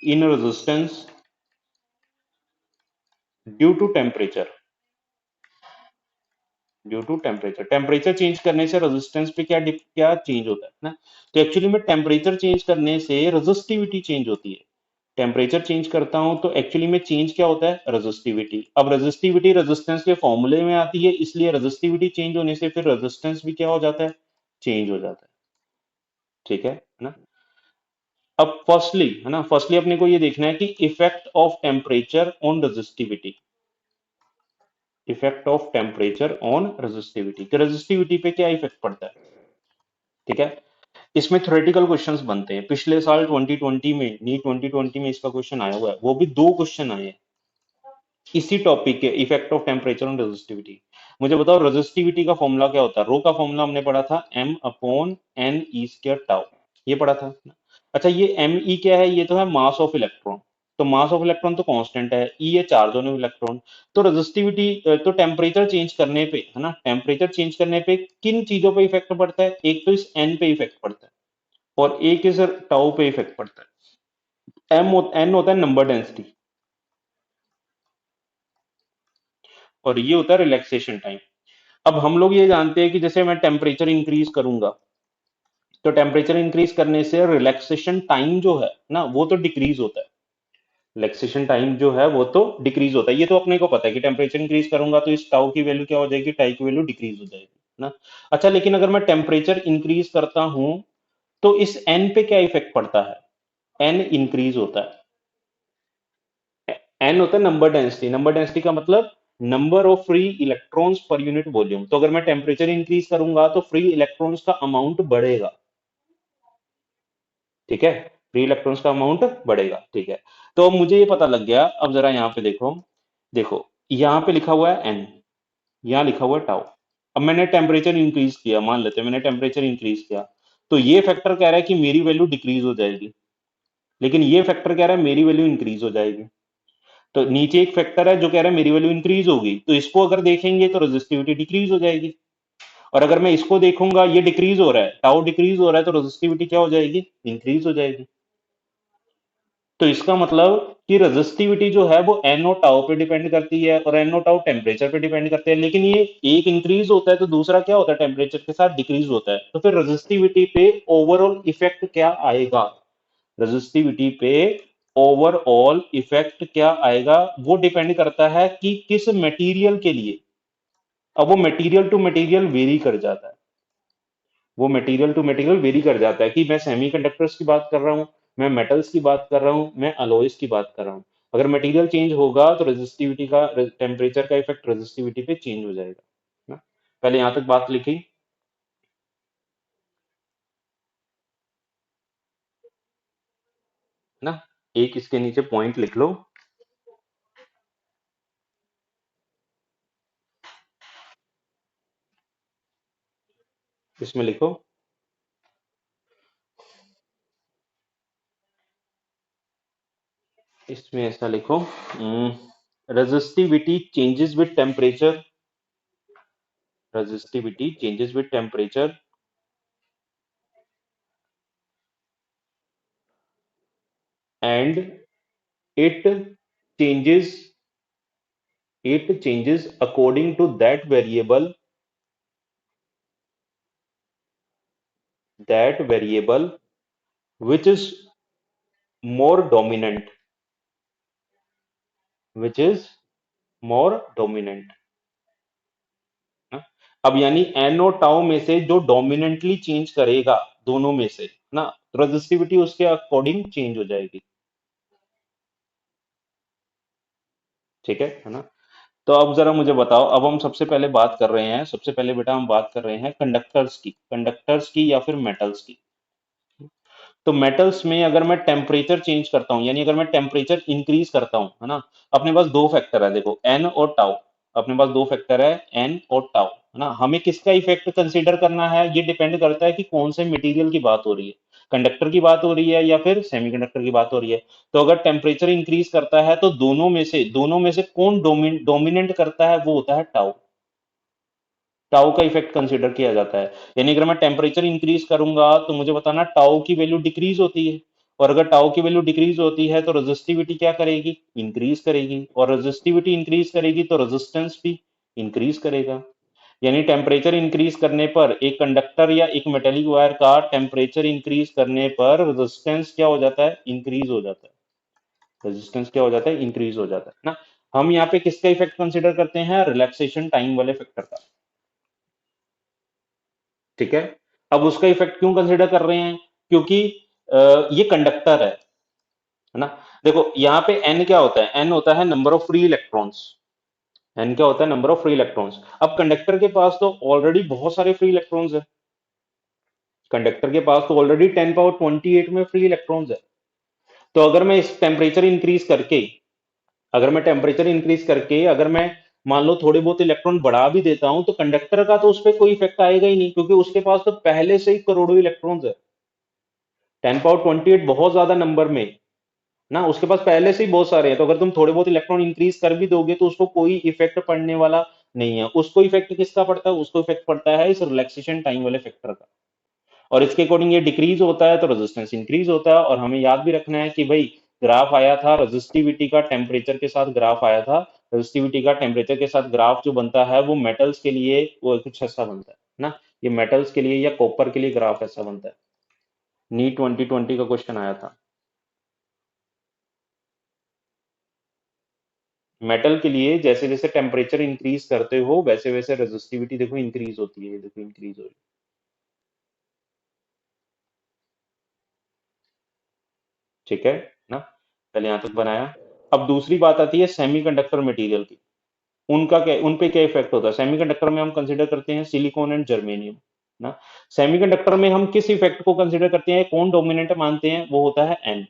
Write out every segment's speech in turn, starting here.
In resistance due to temperature, due to temperature, temperature change करने से resistance पे क्या चेंज होता है ना। तो एक्चुअली में टेम्परेचर चेंज करने से रेजिस्टिविटी चेंज होती है। टेम्परेचर चेंज करता हूं तो एक्चुअली में चेंज क्या होता है, रेजिस्टिविटी। अब रेजिस्टिविटी रेजिस्टेंस के फॉर्मूले में आती है, इसलिए रेजिस्टिविटी चेंज होने से फिर रेजिस्टेंस भी क्या हो जाता है, चेंज हो जाता है। ठीक है ना। अब फर्स्टली है ना, फर्स्टली अपने को ये देखना है कि effect of temperature on resistivity, effect of temperature on resistivity, कि रेजिस्टिविटी पे क्या इफेक्ट पड़ता है। ठीक है। इसमें थ्योरेटिकल क्वेश्चंस बनते हैं, पिछले साल 2020 में, नीट 2020 में इसका क्वेश्चन आया हुआ है, वो भी दो क्वेश्चन आए हैं इसी टॉपिक के, effect of temperature on resistivity. मुझे बताओ रेजिस्टिविटी का फॉर्मूला क्या होता है, रो का फॉर्मूला हमने पढ़ा था m upon n e square tau, ये पढ़ा था। अच्छा ये एम ई क्या है, ये तो है मास ऑफ इलेक्ट्रॉन। तो मास ऑफ इलेक्ट्रॉन तो कांस्टेंट है, ई है चार्ज ऑन इलेक्ट्रॉन। तो रेजिस्टिविटी, तो टेम्परेचर चेंज करने पे है ना, टेम्परेचर चेंज करने पे किन चीजों पे इफेक्ट पड़ता है, एक तो इस एन पे इफेक्ट पड़ता है और एक इस टाउ पे इफेक्ट पड़ता है। एन होता है नंबर डेंसिटी और ये होता है रिलैक्सेशन टाइम। अब हम लोग ये जानते हैं कि जैसे मैं टेम्परेचर इंक्रीज करूंगा, तो टेम्परेचर इंक्रीज करने से रिलैक्सेशन टाइम जो है ना वो तो डिक्रीज होता है। रिलैक्सेशन टाइम जो है वो तो डिक्रीज होता है, ये तो अपने को पता है कि टेम्परेचर इंक्रीज करूंगा तो इस टाउ की वैल्यू क्या हो जाएगी, टाई की वैल्यू डिक्रीज हो जाएगी ना। अच्छा लेकिन अगर मैं टेम्परेचर इंक्रीज करता हूं तो इस एन पे क्या इफेक्ट पड़ता है, एन इंक्रीज होता है। एन होता है नंबर डेंसिटी, नंबर डेंसिटी का मतलब number of free electrons per unit volume. तो अगर मैं टेम्परेचर इंक्रीज करूंगा तो फ्री इलेक्ट्रॉन्स का अमाउंट बढ़ेगा। ठीक है, फ्री इलेक्ट्रॉन्स का अमाउंट बढ़ेगा। ठीक है, तो मुझे ये पता लग गया। अब जरा यहाँ पे देखो, देखो यहाँ पे लिखा हुआ है एन, यहाँ लिखा हुआ है टाउ। अब मैंने टेम्परेचर इंक्रीज किया, मान लेते हैं मैंने टेम्परेचर इंक्रीज किया, तो ये फैक्टर कह रहा है कि मेरी वैल्यू डिक्रीज हो जाएगी, लेकिन ये फैक्टर कह रहा है मेरी वैल्यू इंक्रीज हो जाएगी। तो नीचे एक फैक्टर है जो कह रहा है मेरी वैल्यू इंक्रीज होगी, तो इसको अगर देखेंगे तो रेजिस्टिविटी डिक्रीज हो जाएगी। और अगर मैं इसको देखूंगा ये डिक्रीज हो रहा है, टाउ डिक्रीज हो रहा है, तो रेजिस्टिविटी क्या हो जाएगी, इंक्रीज हो जाएगी। तो इसका मतलब कि रेजिस्टिविटी जो है वो एन और टाउ पे डिपेंड करती है और एन और टाउ टेम्परेचर पे डिपेंड करते हैं, लेकिन ये एक इंक्रीज होता है तो दूसरा क्या होता है, टेम्परेचर के साथ डिक्रीज होता है। तो फिर रेजिस्टिविटी पे ओवरऑल इफेक्ट क्या आएगा, रेजिस्टिविटी पे ओवरऑल इफेक्ट क्या आएगा, वो डिपेंड करता है कि किस मटेरियल के लिए। अब वो मटेरियल टू मटेरियल वेरी कर जाता है, वो मटेरियल टू मटेरियल वेरी कर जाता है कि मैं सेमीकंडक्टर्स की बात कर रहा हूँ, मैं मेटल्स की बात कर रहा हूँ, मैं अलॉयज की बात कर रहा हूँ। अगर मटेरियल चेंज होगा तो रेजिस्टिविटी का, टेम्परेचर का इफेक्ट रेजिस्टिविटी पे चेंज हो जाएगा ना। पहले यहां तक बात लिखी ना, एक इसके नीचे पॉइंट लिख लो, इसमें लिखो, इसमें ऐसा लिखो, resistivity changes with temperature, resistivity changes with temperature and it changes, it changes according to that variable, that variable which is more dominant, which is more dominant ना? अब यानी एन और टाउ में से जो डोमिनेंटली चेंज करेगा दोनों में से ना, रेजिस्टिविटी उसके अकॉर्डिंग चेंज हो जाएगी। ठीक है ना। तो अब जरा मुझे बताओ, अब हम सबसे पहले बात कर रहे हैं, सबसे पहले बेटा हम बात कर रहे हैं कंडक्टर्स की, कंडक्टर्स की या फिर मेटल्स की। तो मेटल्स में अगर मैं टेम्परेचर चेंज करता हूं, यानी अगर मैं टेम्परेचर इंक्रीज करता हूं, है ना, अपने पास दो फैक्टर है, देखो एन और टाउ, अपने पास दो फैक्टर है एन और टाउ, है ना। हमें किसका इफेक्ट कंसीडर करना है, ये डिपेंड करता है कि कौन से मटेरियल की बात हो रही है, कंडक्टर की बात हो रही है या फिर सेमीकंडक्टर की बात हो रही है। तो अगर टेम्परेचर इंक्रीज करता है तो दोनों में से कौन डोमिनेंट करता है, वो होता है टाउ। टाउ का इफेक्ट कंसीडर किया जाता है। यानी अगर मैं टेम्परेचर इंक्रीज करूंगा तो मुझे बताना टाउ की वैल्यू डिक्रीज होती है, और अगर टाउ की वैल्यू डिक्रीज होती है तो रेजिस्टिविटी क्या करेगी, इंक्रीज करेगी, और रेजिस्टिविटी इंक्रीज करेगी तो रेजिस्टेंस भी इंक्रीज करेगा। यानी टेम्परेचर इंक्रीज करने पर एक कंडक्टर या एक मेटेलिक वायर का टेम्परेचर इंक्रीज करने पर रेजिस्टेंस क्या हो जाता है, इंक्रीज हो जाता है। रेजिस्टेंस क्या हो जाता है, इंक्रीज हो जाता है ना। हम यहाँ पे किसका इफेक्ट कंसिडर करते हैं, रिलैक्सेशन टाइम वाले फैक्टर का। ठीक है, अब उसका इफेक्ट क्यों कंसिडर कर रहे हैं, क्योंकि ये कंडक्टर है ना। देखो यहाँ पे एन क्या होता है, एन होता है number of free electrons. N क्या होता है, नंबर ऑफ फ्री इलेक्ट्रॉन्स। अब कंडक्टर के पास तो ऑलरेडी बहुत सारे फ्री इलेक्ट्रॉन्स है। कंडक्टर के पास तो ऑलरेडी 10 पावर 28 में फ्री इलेक्ट्रॉन्स है। तो अगर मैं इस टेम्परेचर इंक्रीज करके, अगर मैं मान लो थोड़े बहुत इलेक्ट्रॉन बढ़ा भी देता हूं, तो कंडक्टर का तो उस पर कोई इफेक्ट आएगा ही नहीं, क्योंकि उसके पास तो पहले से ही करोड़ों इलेक्ट्रॉन्स है। 10 पावर 28 बहुत ज्यादा नंबर में ना, उसके पास पहले से ही बहुत सारे हैं। तो अगर तुम थोड़े बहुत इलेक्ट्रॉन इंक्रीज कर भी दोगे तो उसको कोई इफेक्ट पड़ने वाला नहीं है। उसको इफेक्ट किसका पड़ता है, उसको इफेक्ट पड़ता है इस रिलैक्सेशन टाइम वाले फैक्टर का। और इसके अकॉर्डिंग ये डिक्रीज होता है तो रेजिस्टेंस इंक्रीज होता है। और हमें याद भी रखना है कि भाई ग्राफ आया था रेजिस्टिविटी का टेम्परेचर के साथ, ग्राफ आया था रेजिस्टिविटी का टेम्परेचर के साथ। ग्राफ जो बनता है वो मेटल्स के लिए वो कुछ ऐसा बनता है ना, ये मेटल्स के लिए या कॉपर के लिए ग्राफ ऐसा बनता है। नीट 2020 का क्वेश्चन आया था। मेटल के लिए जैसे जैसे टेम्परेचर इंक्रीज करते हो वैसे वैसे रेजिस्टिविटी देखो इंक्रीज होती है, देखो इंक्रीज हो रही है। ठीक है ना, पहले यहां तक बनाया। अब दूसरी बात आती है सेमीकंडक्टर मटेरियल की। उनका क्या, उन पे क्या इफेक्ट होता है। सेमीकंडक्टर में हम कंसीडर करते हैं सिलिकॉन एंड जर्मेनियम ना। सेमीकंडक्टर में हम किस इफेक्ट को कंसीडर करते हैं, कौन डोमिनेंट मानते हैं, वो होता है एन।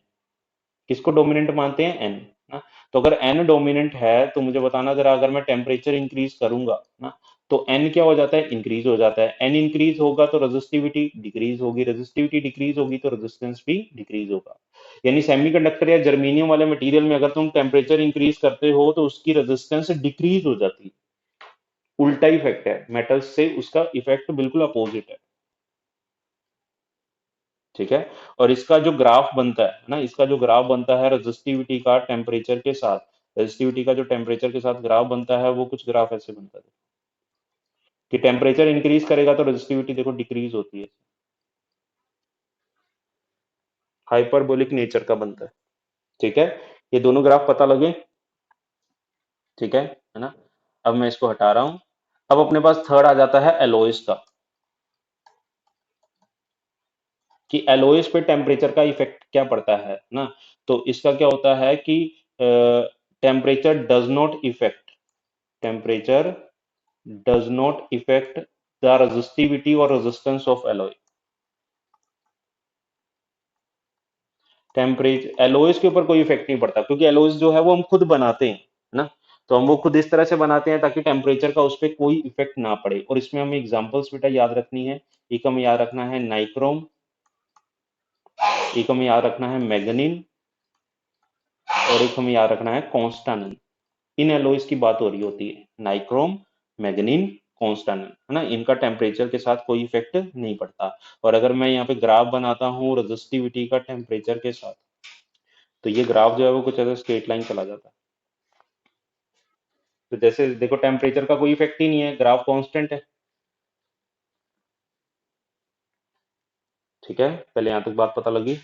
किसको डोमिनेंट मानते हैं, एन ना। तो अगर एन डोमिनेंट है तो मुझे बताना जरा, अगर मैं टेम्परेचर इंक्रीज करूंगा ना तो एन क्या हो जाता है, इंक्रीज हो जाता है। एन इंक्रीज होगा तो रेजिस्टिविटी डिक्रीज होगी, रेजिस्टिविटी डिक्रीज होगी तो रेजिस्टेंस भी डिक्रीज होगा। यानी सेमीकंडक्टर या जर्मेनियम वाले मटेरियल में अगर तुम टेम्परेचर इंक्रीज करते हो तो उसकी रेजिस्टेंस डिक्रीज हो जाती है। उल्टा इफेक्ट है, मेटल्स से उसका इफेक्ट बिल्कुल अपोजिट है। ठीक है, और इसका जो ग्राफ बनता है ना, इसका जो ग्राफ बनता है रेजिस्टिविटी का टेम्परेचर के साथ, रेजिस्टिविटी का जो टेम्परेचर के साथ ग्राफ बनता है वो कुछ ग्राफ ऐसे बनता है कि टेम्परेचर इंक्रीज करेगा तो रेजिस्टिविटी देखो डिक्रीज होती है। हाइपरबोलिक नेचर का बनता है। ठीक है, ये दोनों ग्राफ पता लगे। ठीक है ना। अब मैं इसको हटा रहा हूं। अब अपने पास थर्ड आ जाता है एलोइस का, कि एलोइस पे टेम्परेचर का इफेक्ट क्या पड़ता है ना। तो इसका क्या होता है कि temperature does not effect, temperature does not effect the resistivity और रेजिस्टेंस ऑफ एलोय। टेम्परेचर एलोइस के ऊपर कोई इफेक्ट नहीं पड़ता, क्योंकि एलोइस जो है वो हम खुद बनाते हैं ना। तो हम वो खुद इस तरह से बनाते हैं ताकि टेम्परेचर का उस पर कोई इफेक्ट ना पड़े। और इसमें हमें एग्जांपल्स बेटा याद रखनी है। एक हमें याद रखना है नाइक्रोम, एक हमें याद रखना है मैग्नीन, और एक हमें याद रखना है कॉन्स्टानन। इन एलोइस की बात हो रही होती है, नाइक्रोम, मैग्नीन, कॉन्स्टानन है ना। इनका टेम्परेचर के साथ कोई इफेक्ट नहीं पड़ता। और अगर मैं यहाँ पे ग्राफ बनाता हूँ रेजिस्टिविटी का टेम्परेचर के साथ, तो ये ग्राफ जो है वो कुछ ऐसा स्ट्रेट लाइन चला जाता है। तो जैसे देखो टेम्परेचर का कोई इफेक्ट ही नहीं है, ग्राफ कांस्टेंट है। ठीक है, पहले यहाँ तक बात पता लगी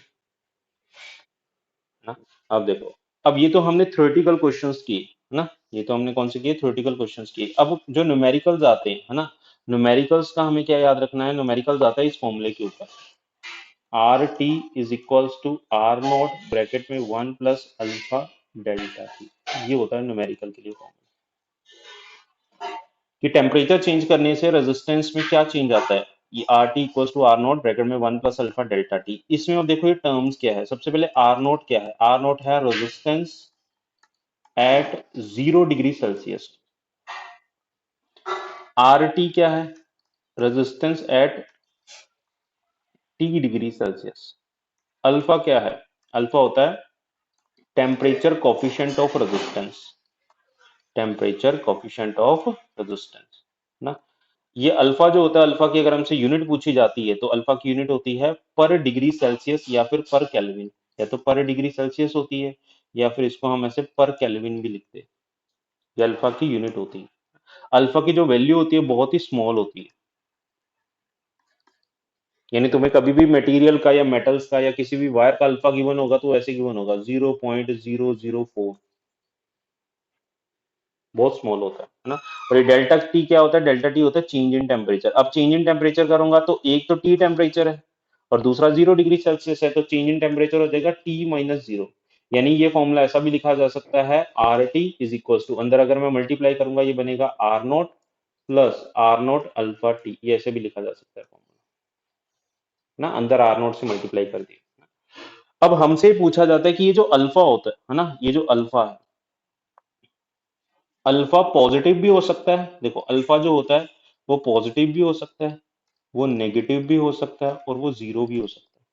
ना। अब देखो, अब ये तो हमने थ्योरेटिकल क्वेश्चंस किए है ना। ये तो हमने कौन से किए, थ्योरेटिकल क्वेश्चंस किए। अब जो न्यूमेरिकल्स आते हैं है ना, न्यूमेरिकल्स का हमें क्या याद रखना है, न्यूमेरिकल्स आता है इस फॉर्मूले के ऊपर, R T is equals to R naught bracket में 1 + अल्फा डेल्टा टी। ये होता है न्यूमेरिकल के लिए फॉर्मूला, कि टेम्परेचर चेंज करने से रेजिस्टेंस में क्या चेंज आता है। ये R T equals to R naught bracket में 1 + अल्फा डेल्टा टी। इसमें अब देखो ये टर्म्स क्या है। सबसे पहले आर नॉट क्या है, आर नॉट है resistance at 0 degree Celsius. R T क्या है, resistance at T degree Celsius. Alpha क्या है, अल्फा होता है temperature coefficient of resistance, temperature coefficient of resistance ना। ये अल्फा जो होता है, अल्फा की अगर हमसे यूनिट पूछी जाती है तो अल्फा की यूनिट होती है पर डिग्री सेल्सियस या फिर पर केल्विन। या तो पर डिग्री सेल्सियस होती है, या फिर इसको हम ऐसे पर केल्विन भी लिखते हैं। ये अल्फा की यूनिट होती है। अल्फा की जो वैल्यू होती है बहुत ही स्मॉल होती है। यानी तुम्हें कभी भी मटेरियल का या मेटल्स का या किसी भी वायर का अल्फा गिवन होगा तो ऐसे गिवन होगा 0.004। बहुत स्मॉल होता है ना। और ये डेल्टा टी क्या होता है? डेल्टा टी होता है चेंज इन टेम्परेचर। अब चेंज इन टेम्परेचर करूंगा तो एक तो टी टेम्परेचर है और दूसरा 0 डिग्री सेल्सियस है, तो चेंज इन टेम्परेचर हो जाएगा T-0। यानी ये फॉर्मूला ऐसा भी लिखा जा सकता है, R T is equal to, अंदर अगर मैं मल्टीप्लाई करूंगा ये बनेगा R0 plus R0 alpha T, ये ऐसे भी लिखा जा सकता है फॉर्मूला ना, अंदर R0 से मल्टीप्लाई कर दिया। अब हमसे पूछा जाता है कि ये जो अल्फा होता है ना, ये जो अल्फा है, अल्फा पॉजिटिव भी हो सकता है। देखो अल्फा जो होता है वो पॉजिटिव भी हो सकता है, वो नेगेटिव भी हो सकता है और वो जीरो भी हो सकता है।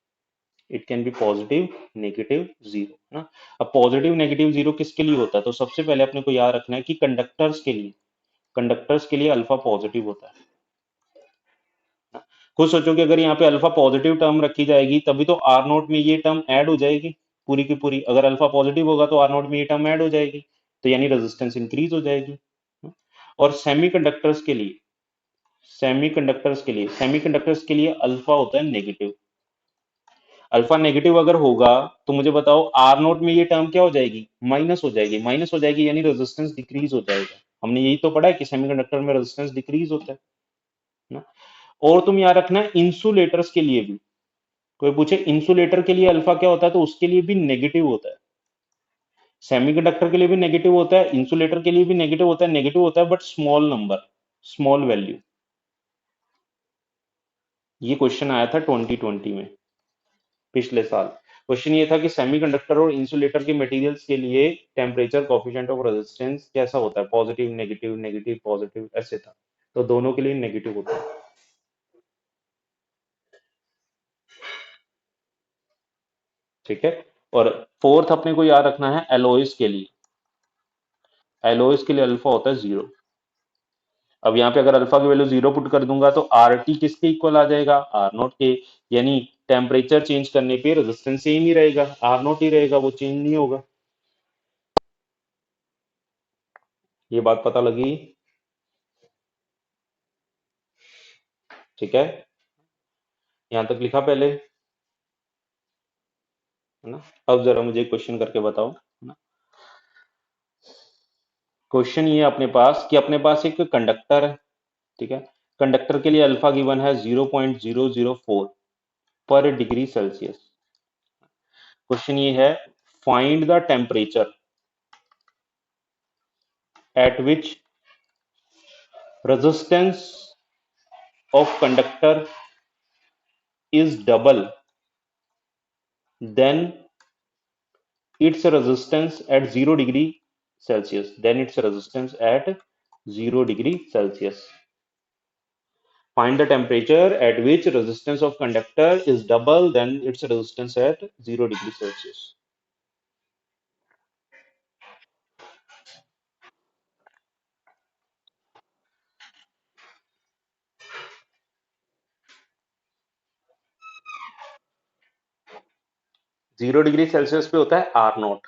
It can be positive, negative, zero ना। अब पॉजिटिव नेगेटिव जीरो किसके लिए होता है? तो सबसे पहले अपने को याद रखना है कि कंडक्टर्स के लिए अल्फा पॉजिटिव होता है ना। खुद सोचो कि अगर यहाँ पे अल्फा पॉजिटिव टर्म रखी जाएगी तभी तो आर नोट में ये टर्म ऐड हो जाएगी पूरी की पूरी। अगर अल्फा पॉजिटिव होगा तो आर नोट में ये टर्म ऐड हो जाएगी, तो यानी रेजिस्टेंस इंक्रीज हो जाएगी। और सेमीकंडक्टर्स के लिए अल्फा होता है नेगेटिव। अल्फा नेगेटिव अगर होगा तो मुझे बताओ आर नोट में ये टर्म क्या हो जाएगी? माइनस हो जाएगी यानी रेजिस्टेंस डिक्रीज हो जाएगा। हमने यही तो पढ़ा है कि सेमीकंडक्टर में रेजिस्टेंस डिक्रीज होता है ना। और तुम याद रखना इंसुलेटर्स के लिए भी, कोई पूछे इंसुलेटर के लिए अल्फा क्या होता है तो उसके लिए भी नेगेटिव होता है। सेमीकंडक्टर के लिए भी नेगेटिव होता है, इंसुलेटर के लिए भी नेगेटिव होता है but small number, small value. ये क्वेश्चन आया था 2020 में, पिछले साल। क्वेश्चन ये था कि सेमीकंडक्टर और इंसुलेटर के मटेरियल्स के लिए टेम्परेचर कोफिशिएंट ऑफ रेजिस्टेंस कैसा होता है? पॉजिटिव नेगेटिव, नेगेटिव पॉजिटिव ऐसे था। तो दोनों के लिए नेगेटिव होता है। ठीक है। और फोर्थ अपने को याद रखना है एलोइस के लिए। एलोइस के लिए अल्फा होता है 0। अब यहाँ पे अगर अल्फा की वैल्यू 0 पुट कर दूंगा तो आर टी किसके इक्वल आ जाएगा? आर नोट के। यानी टेम्परेचर चेंज करने पे रेजिस्टेंस सेम ही रहेगा, आर नोट ही रहेगा, वो चेंज नहीं होगा। ये बात पता लगी? ठीक है, यहाँ तक लिखा पहले, है ना। अब जरा मुझे क्वेश्चन करके बताओ, है ना। क्वेश्चन ये है अपने पास कि अपने पास एक कंडक्टर है, ठीक है। कंडक्टर के लिए अल्फा गिवन है 0.004 पर डिग्री सेल्सियस। क्वेश्चन ये है, find the temperature at which resistance of conductor is double then its resistance at 0 degree Celsius. Then its resistance at 0 degree Celsius. Find the temperature at which resistance of conductor is double than its resistance at 0 degree Celsius. 0 degree Celsius पे होता है are note.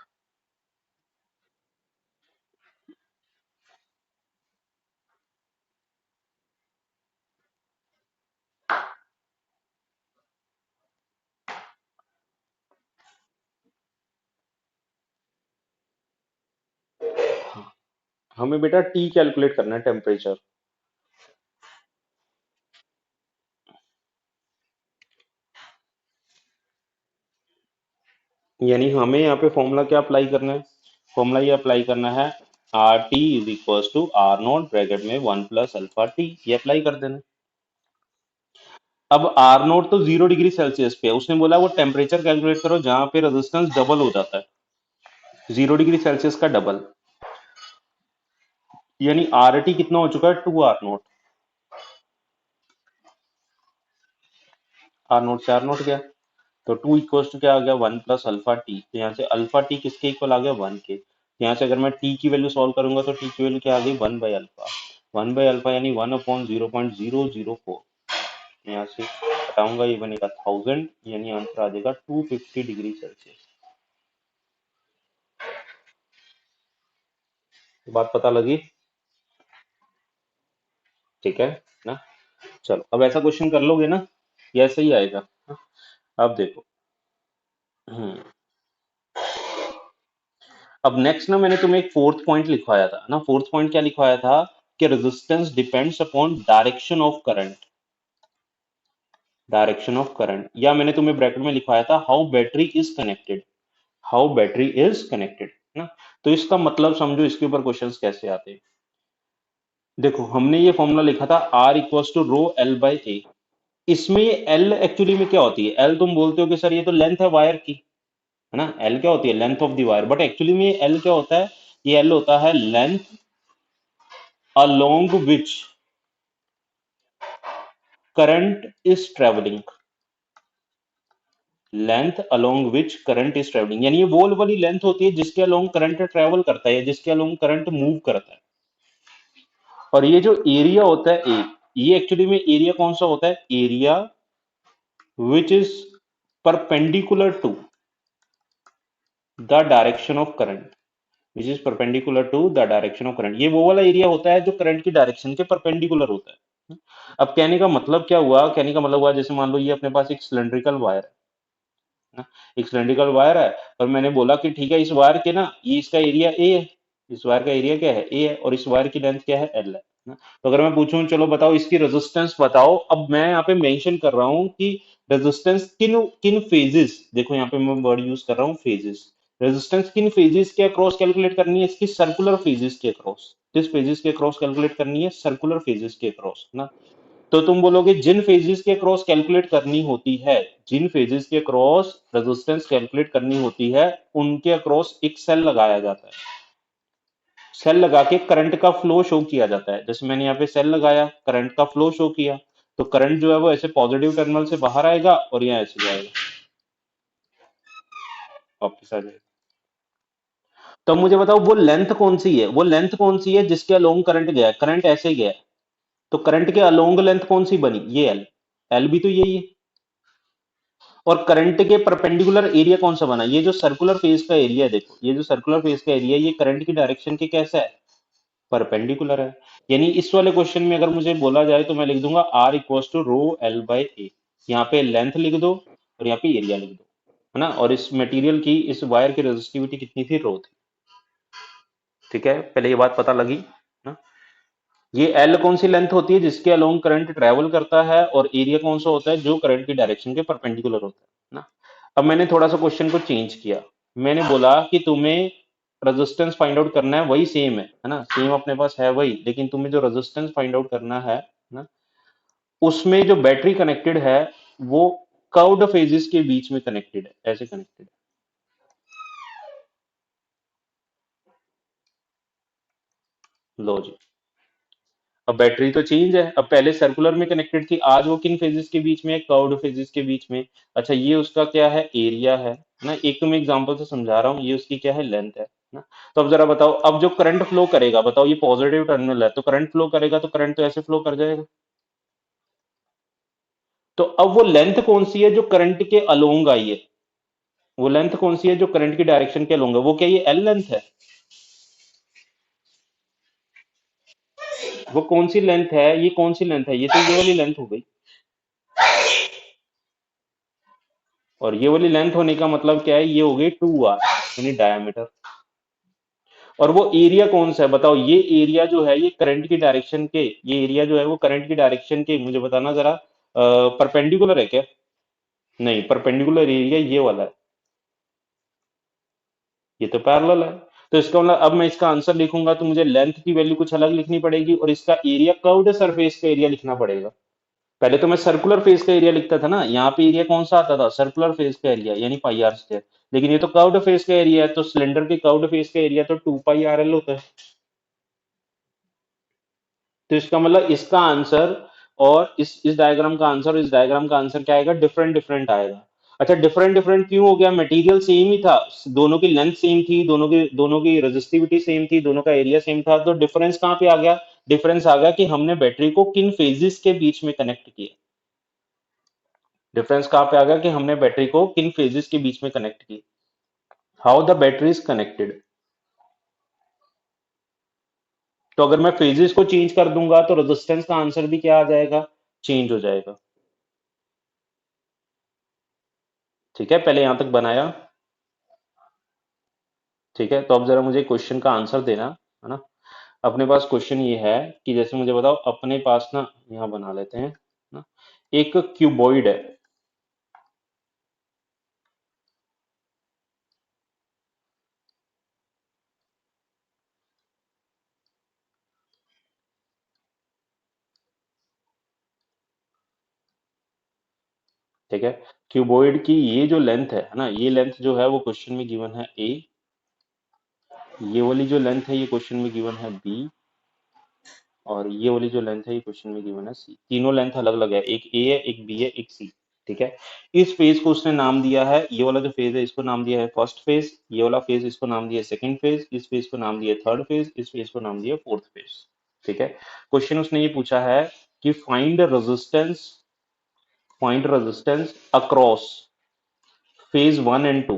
हमें बेटा T calculate करना है, temperature. यानी हमें यहाँ पे फॉर्मूला क्या अप्लाई करना है? फॉर्मूला ये अप्लाई करना है, R T is equal to R naught bracket में 1 + अल्फा टी, ये अप्लाई कर देना। अब आर नोट तो 0 डिग्री सेल्सियस पे है, उसने बोला वो टेम्परेचर कैलकुलेट करो जहां पे रेजिस्टेंस डबल हो जाता है, 0 डिग्री सेल्सियस का डबल। यानी आर टी कितना हो चुका है? 2 आर नोट। आर नोट से आर नोट गया तो 2 = क्या आ गया? 1 + अल्फा टी। तो यहाँ से अल्फा टी किसके इक्वल आ गया? 1 के। यहाँ से अगर मैं टी की वैल्यू सॉल्व करूंगा तो टी की वैल्यू क्या आ गई? 1/अल्फा। 1/अल्फा यानी 1/0.004। यहाँ से हटाऊंगा, ये बनेगा 1000, यानी आंसर आ जाएगा 250 डिग्री सेल्सियस। बात पता लगी? ठीक है ना? चलो अब ऐसा क्वेश्चन कर लोगे ना, ये ऐसे ही आएगा। हाँ, अब देखो। हम्म अब नेक्स्ट ना, मैंने तुम्हें एक फोर्थ पॉइंट लिखवाया था ना। फोर्थ पॉइंट क्या लिखवाया था? कि resistance depends upon direction of current. Direction of current, या मैंने तुम्हें ब्रैकेट में लिखवाया था how battery is connected. How battery is connected ना। तो इसका मतलब समझो, इसके ऊपर क्वेश्चंस कैसे आते हैं। देखो, हमने ये फॉर्मूला लिखा था R equals to rho L by A. इसमें ये एल एक्चुअली में क्या होती है? एल तुम बोलते हो कि सर ये तो लेंथ है वायर की, है ना। एल क्या होती है? Length of the wire. But actually में एल क्या होता है? ये एल होता है length along which current is traveling। Length along which current is traveling, यानी ये वो वाली लेंथ होती है जिसके along करंट ट्रेवल करता है, या जिसके along करंट मूव करता है। और ये जो एरिया होता है ए, ये एक्चुअली में एरिया कौन सा होता है? Area which is perpendicular to the direction of current. Which is perpendicular to the direction of current, ये वो वाला एरिया होता है जो करंट की डायरेक्शन के परपेंडिकुलर होता है। अब कहने का मतलब क्या हुआ? कहने का मतलब हुआ, जैसे मान लो ये अपने पास एक सिलेंड्रिकल वायर है ना। एक सिलेंड्रिकल वायर है, और मैंने बोला कि ठीक है, इस वायर के ना, ये इसका एरिया ए है। इस वायर का एरिया क्या है? ए है। और इस वायर की लेंथ क्या है? एल है ना। तो अगर मैं पूछूं, चलो बताओ इसकी रेजिस्टेंस बताओ, अब मैं यहाँ पे मेंशन कर रहा हूँ कि रेजिस्टेंस किन किन फेजेस, देखो यहाँ पे मैं वर्ड यूज कर रहा हूँ फेजेस। रेजिस्टेंस किन फेजेस के अक्रॉस कैलकुलेट करनी है? इसकी सर्कुलर फेजेस के अक्रॉस। किस फेजेस के अक्रॉस कैलकुलेट करनी है? सर्कुलर फेजेस के अक्रॉस ना। तो तुम बोलोगे जिन फेजेस के क्रॉस कैलकुलेट करनी होती है, जिन फेजेस के क्रॉस रेजिस्टेंस कैलकुलेट करनी होती है, उनके अक्रॉस एक सेल लगाया जाता है। सेल लगा के करंट का फ्लो शो किया जाता है। जैसे मैंने यहाँ पे सेल लगाया, करंट का फ्लो शो किया, तो करंट जो है वो ऐसे पॉजिटिव टर्मिनल से बाहर आएगा और यहाँ ऐसे जाएगा, वापस आ जाएगा। तो मुझे बताओ वो लेंथ कौन सी है? वो लेंथ कौन सी है जिसके अलोंग करंट गया है? करंट ऐसे गया है, तो करंट के अलोंग लेंथ कौन सी बनी? ये एल। एल भी तो यही है। और करंट के परपेंडिकुलर एरिया कौन सा बना? ये जो सर्कुलर फेज का एरिया है, देखो ये जो सर्कुलर फेज का एरिया है, ये करंट की डायरेक्शन के कैसा है? परपेंडिकुलर है। यानी इस वाले क्वेश्चन में अगर मुझे बोला जाए तो मैं लिख दूंगा R equals to rho L by A. यहाँ पे लेंथ लिख दो और यहाँ पे एरिया लिख दो, है ना। और इस मटेरियल की, इस वायर की रेजिस्टिविटी कितनी थी? रो थी। ठीक है, पहले ये बात पता लगी ना। ये एल कौन सी लेंथ होती है जिसके अलोंग करंट ट्रेवल करता है, और एरिया कौन सा होता है? जो करंट की डायरेक्शन के परपेंडिकुलर होता है ना। अब मैंने थोड़ा सा क्वेश्चन को चेंज किया। मैंने बोला कि तुम्हें रेजिस्टेंस फाइंड आउट करना है, वही सेम है ना, सेम अपने पास है वही, लेकिन तुम्हें जो रेजिस्टेंस फाइंड आउट करना है ना, उसमें जो बैटरी कनेक्टेड है वो कर्व्ड फेजेस के बीच में कनेक्टेड है, ऐसे कनेक्टेड है। लो जी, अब बैटरी तो चेंज है। अब पहले सर्कुलर में कनेक्टेड थी, आज वो किन फेजेस के बीच में है? कर्व्ड फेजेस के बीच में। अच्छा, ये उसका क्या है? एरिया है ना। एक तो मैं एग्जांपल से समझा रहा हूँ, ये उसकी क्या है? लेंथ है ना। तो अब जरा बताओ, अब जो करंट फ्लो करेगा, बताओ ये पॉजिटिव टर्मिनल है, तो करंट फ्लो करेगा तो करंट तो ऐसे फ्लो कर जाएगा। तो अब वो लेंथ कौन सी है जो करंट के अलोंग आई है? वो लेंथ कौन सी है जो करंट की डायरेक्शन के अलोंग है? वो क्या ये एल लेंथ है? वो कौन सी लेंथ है? ये कौन सी लेंथ है? ये तो ये वाली लेंथ हो गई। और ये वाली लेंथ होने का मतलब क्या है? ये हो गई 2 आर, यानी डायमीटर। और वो एरिया कौन सा है? बताओ, ये एरिया जो है ये करंट की डायरेक्शन के, ये एरिया जो है वो करंट की डायरेक्शन के, मुझे बताना जरा, परपेंडिकुलर है क्या? नहीं, परपेंडिकुलर एरिया ये वाला है, ये तो पैरेलल है। तो इसका मतलब अब मैं इसका आंसर लिखूंगा तो मुझे लेंथ की वैल्यू कुछ अलग लिखनी पड़ेगी, और इसका एरिया, कर्व्ड सरफेस का एरिया लिखना पड़ेगा। पहले तो मैं सर्कुलर फेस का एरिया लिखता था ना, यहाँ पे एरिया कौन सा आता था? सर्कुलर फेस का एरिया, यानी पाई आर स्क्वायर। लेकिन ये तो कर्व्ड फेस का एरिया है, तो सिलेंडर के कर्व्ड फेस का एरिया तो 2 पाई आर एल होता है। तो इसका मतलब इसका आंसर, और इस डायग्राम का आंसर और इस डायग्राम का आंसर क्या आएगा? डिफरेंट डिफरेंट आएगा। अच्छा, डिफरेंट डिफरेंट क्यों हो गया? मटेरियल सेम ही था, दोनों की लेंथ सेम थी, दोनों की रेजिस्टिविटी सेम थी, दोनों का एरिया सेम था, तो डिफरेंस कहाँ पे आ गया? डिफरेंस आ गया कि हमने बैटरी को किन फेजेस के बीच में कनेक्ट किया। डिफरेंस कहाँ पे आ गया? कि हमने बैटरी को किन फेजेस के बीच में कनेक्ट किया। How the battery is connected. तो अगर मैं फेजेस को चेंज कर दूंगा तो रेजिस्टेंस का आंसर भी क्या आ जाएगा, चेंज हो जाएगा। ठीक है, पहले यहां तक बनाया। ठीक है, तो अब जरा मुझे क्वेश्चन का आंसर देना, है ना। अपने पास क्वेश्चन ये है कि जैसे मुझे बताओ, अपने पास ना, यहाँ बना लेते हैं ना, एक क्यूबॉइड है। ठीक है, क्यूबॉइड की ये जो लेंथ है ना, ये लेंथ जो है वो क्वेश्चन में गिवन है ए। ये वाली जो लेंथ है ये क्वेश्चन में गिवन है बी। और ये वाली जो लेंथ है ये क्वेश्चन में गिवन है सी। तीनों लेंथ अलग अलग है, एक ए है, एक बी है, एक सी। ठीक है, इस फेज को उसने नाम दिया है, ये वाला जो फेज है इसको नाम दिया है फर्स्ट फेज, ये वाला फेज इसको नाम दिया है सेकंड फेज, इस फेज को नाम दिया है थर्ड फेज, इस फेज को नाम दिया है फोर्थ फेज। ठीक है, क्वेश्चन उसने ये पूछा है कि find resistance across phase one and two.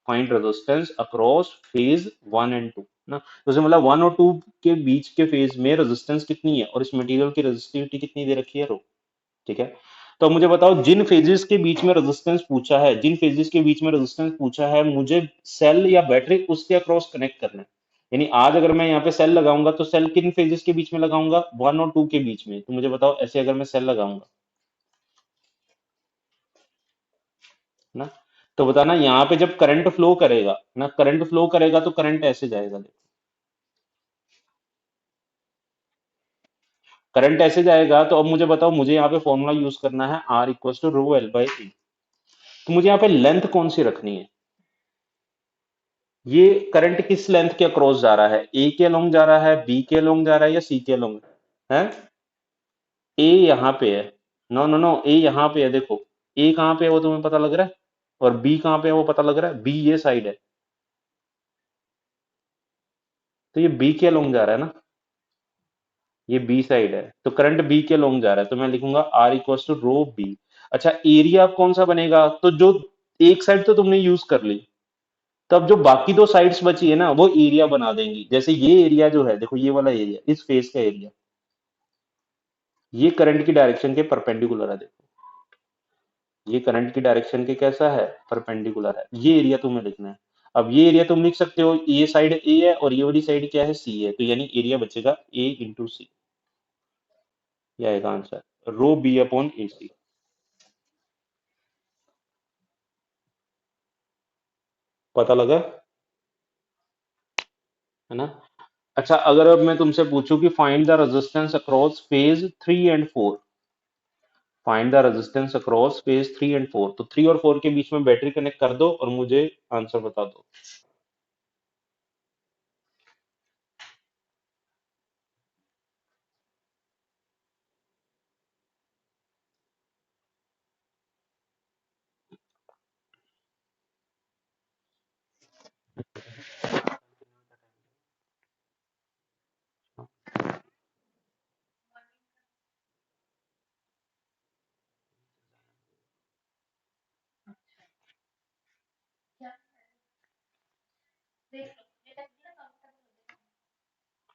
Find resistance across phase one and two ना, तो उसने मतलब वन और टू के बीच के फेज में रेजिस्टेंस कितनी है और इस मटेरियल की रेजिस्टिविटी कितनी दे रखी है, रो। ठीक है, तो अब मुझे बताओ, जिन फेजेस के बीच में रेजिस्टेंस पूछा है, जिन फेजेस के बीच में रेजिस्टेंस पूछा है, मुझे सेल या बैटरी उसके अक्रॉस कनेक्ट करना है। यानी आज अगर मैं यहाँ पे सेल लगाऊंगा तो सेल किन फेजेस के बीच में लगाऊंगा, वन और टू के बीच में। तो मुझे बताओ, ऐसे अगर मैं सेल लगाऊंगा ना, तो बताना यहाँ पे जब करंट फ्लो करेगा ना, करंट फ्लो करेगा तो करंट ऐसे जाएगा, देखो। करंट ऐसे जाएगा, तो अब मुझे बताओ, मुझे यहाँ पे फॉर्मूला यूज करना है R equal to rho L by A. तो मुझे यहाँ पे लेंथ कौन सी रखनी है, ये करंट किस लेंथ के अक्रॉस जा रहा है, ए के अलोंग जा रहा है, बी के अलोंग जा रहा है, या सी के अलोंग है। ए यहाँ पे है। नो नो नो, ए यहाँ पे है, देखो। ए कहाँ पे है वो तुम्हें पता लग रहा है, और बी कहाँ पे है वो पता लग रहा है, बी ये साइड है। तो ये बी के अलोंग जा रहा है ना, ये बी साइड है, तो करंट बी के अलोंग जा रहा है, तो मैं लिखूंगा R equal to rho B. अच्छा, एरिया कौन सा बनेगा, तो जो एक साइड तो तुमने यूज कर ली, तब जो बाकी दो साइड्स बची है ना वो एरिया बना देंगी। जैसे ये एरिया जो है, देखो ये वाला एरिया, इस फेस का एरिया, ये करंट की डायरेक्शन के परपेंडिकुलर है, देखो। ये करंट की डायरेक्शन के कैसा है, परपेंडिकुलर है। ये एरिया तुम्हें लिखना है। अब ये एरिया तुम लिख सकते हो, ये साइड ए है और ये वाली साइड क्या है, सी है, तो यानी एरिया बचेगा ए इंटू सी। ये आएगा आंसर, रो बी अपॉन ए सी। पता लगा, है ना। अच्छा, अगर अब मैं तुमसे पूछूं कि find the resistance across phase three and four, find the resistance across phase three and four, तो थ्री और फोर के बीच में बैटरी कनेक्ट कर दो और मुझे आंसर बता दो।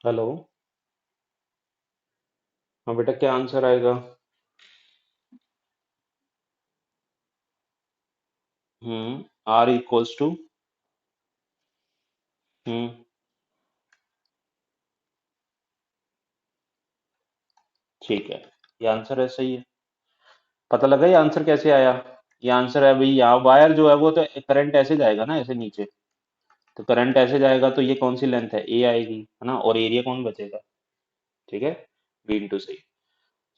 हेलो। हाँ बेटा, क्या आंसर आएगा। R equals to. हम्म। ठीक है, ये आंसर है, सही है। पता लगा ये आंसर कैसे आया। ये आंसर है भाई, यहाँ वायर जो है वो तो करंट ऐसे जाएगा ना, ऐसे नीचे। तो करंट ऐसे जाएगा तो ये कौन सी लेंथ है, ए आएगी, है ना, और एरिया कौन बचेगा। ठीक है, बी इंटू सी।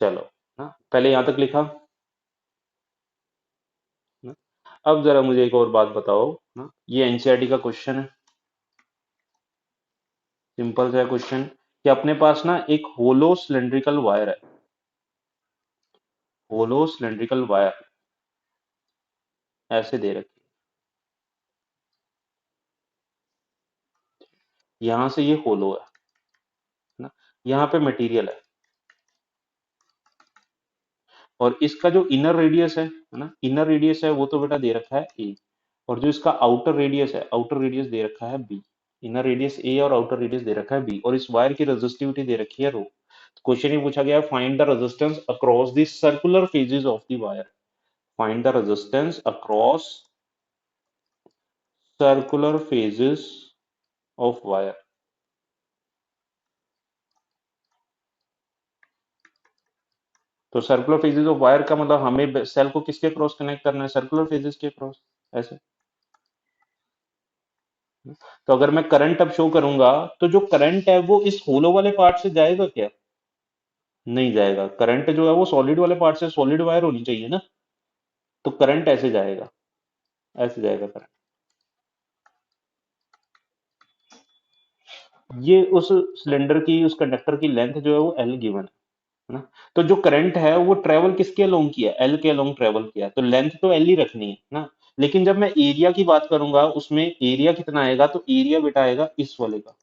चलो, ना पहले यहाँ तक लिखा ना। अब जरा मुझे एक और बात बताओ ना, ये एनसीईआरटी का क्वेश्चन है, सिंपल सा क्वेश्चन, कि अपने पास ना एक होलो सिलेंड्रिकल वायर है, होलो सिलेंड्रिकल वायर ऐसे दे रखी है, यहां से ये होलो है ना, यहाँ पे मटेरियल है, और इसका जो इनर रेडियस है ना, इनर रेडियस है वो तो बेटा दे रखा है ए, और जो इसका आउटर रेडियस है, आउटर रेडियस दे रखा है बी। इनर रेडियस ए और आउटर रेडियस दे रखा है बी, और इस वायर की रेजिस्टिविटी दे रखी है रो। क्वेश्चन ये पूछा गया, find the resistance across the circular phases of the wire. Find the resistance across circular phases of wire. तो सर्कुलर फेजेस ऑफ वायर का मतलब हमें सेल को किसके क्रॉस कनेक्ट करना है, सर्कुलर फेजेस के क्रॉस, ऐसे। तो अगर मैं करंट अब शो करूंगा, तो जो करंट है वो इस होलो वाले पार्ट से जाएगा क्या? नहीं जाएगा। करंट जो है वो सॉलिड वाले पार्ट से, सॉलिड वायर होनी चाहिए ना, तो करंट ऐसे जाएगा, ऐसे जाएगा करंट। ये उस सिलेंडर की, उस कंडक्टर की लेंथ जो है वो एल गिवन है ना। तो जो करंट है वो ट्रेवल किसके अलोंग किया, एल के अलोंग ट्रेवल किया, तो लेंथ तो एल ही रखनी है ना। लेकिन जब मैं एरिया की बात करूंगा, उसमें एरिया कितना आएगा, तो एरिया बेटा आएगा इस वाले का,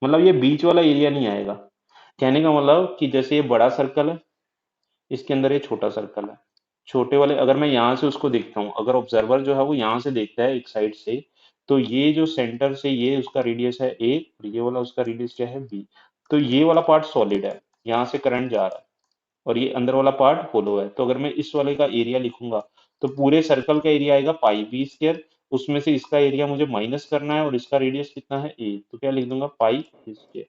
मतलब ये बीच वाला एरिया नहीं आएगा। कहने का मतलब कि जैसे ये बड़ा सर्कल है, इसके अंदर ये छोटा सर्कल है। छोटे वाले अगर मैं यहाँ से उसको देखता हूँ, अगर ऑब्जर्वर जो है वो यहाँ से देखता है एक साइड से, तो ये जो सेंटर से ये उसका रेडियस है ए, और ये वाला उसका रेडियस क्या है बी। तो ये वाला पार्ट सॉलिड है, यहाँ से करंट जा रहा है, और ये अंदर वाला पार्ट होलो है। तो अगर मैं इस वाले का एरिया लिखूंगा, तो पूरे सर्कल का एरिया आएगा पाई बी स्क्वायर। उसमें से इसका एरिया मुझे माइनस करना है, और इसका रेडियस कितना है ए, तो क्या लिख दूंगा, पाई स्क्वायर।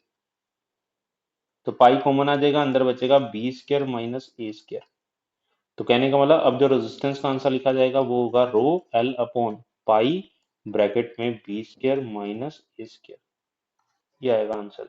तो पाई कॉमन आ जाएगा, अंदर बचेगा बी स्क्वायर माइनस ए स्क्वायर। तो कहने का मतलब अब जो रेजिस्टेंस का आंसर लिखा जाएगा वो होगा rho L upon pi bracket में बी स्क्वायर माइनस ए स्क्वायर। ये आएगा आंसर।